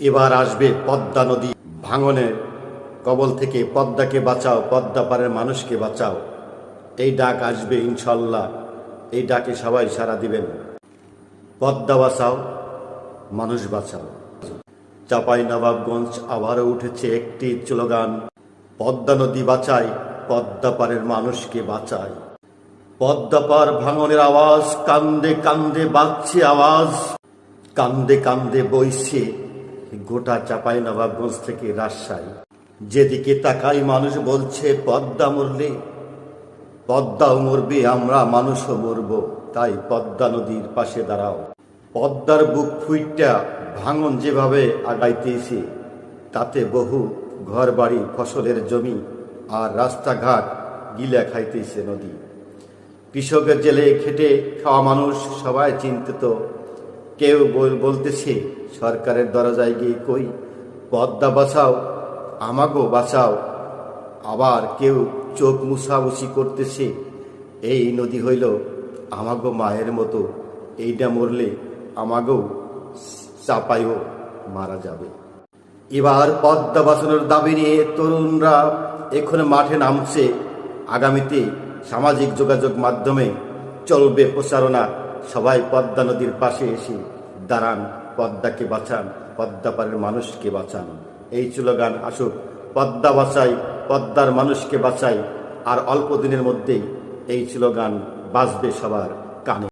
এবার আসবে পদ্মা নদী ভাঙনের কবল থেকে। পদ্মাকে বাঁচাও, পদ্মা পারের মানুষকে বাঁচাও। এই ডাক আসবে ইনশাল্লাহ। এই ডাকে সবাই সাড়া দিবেন। পদ্মা বাঁচাও, মানুষ বাঁচাও। চাঁপাইনবাবগঞ্জ আবারও উঠেছে একটি স্লোগান, পদ্মা নদী বাঁচাই, পদ্মা পারের মানুষকে বাঁচাই। পদ্মা পার ভাঙনের আওয়াজ, কান্দে কান্দে বাজছে আওয়াজ, কান্দে কান্দে বইছে গোটা চাঁপাইনবাবগঞ্জ থেকে রাজশাহী। যেদিকে তাকাই মানুষ বলছে পদ্মা মরলে পদ্মাও মরবে, আমরা মানুষও মরব, তাই পদ্মা নদীর পাশে দাঁড়াও। পদ্মার বুক ফুইটা ভাঙন যেভাবে আগাইতেছে, তাতে বহু ঘর বাড়ি, ফসলের জমি আর রাস্তাঘাট গিলা খাইতেছে নদী। কৃষকের জেলে খেটে খাওয়া মানুষ সবাই চিন্তিত। কেউ বলতেছে সরকারের দরজায় গিয়ে কই, পদ্মা বাঁচাও, আমাগো বাঁচাও। আবার কেউ চোখ মুছামুছি করতেছে, এই নদী হইল আমাগো মায়ের মতো, এইটা মরলে আমাগো চাপাইও মারা যাবে। এবার পদ্মা বাঁচানোর দাবি নিয়ে তরুণরা এখন মাঠে নামছে। আগামীতে সামাজিক যোগাযোগ মাধ্যমে চলবে প্রচারণা, সবাই পদ্মা নদীর পাশে এসে দাঁড়ান, পদ্মাকে বাঁচান, পদ্মা পারের মানুষকে বাঁচান। এই স্লোগান আসুক, পদ্মা বাঁচাই, পদ্মার মানুষকে বাঁচাই। আর অল্প দিনের মধ্যেই এই স্লোগান বাজবে সবার কানে।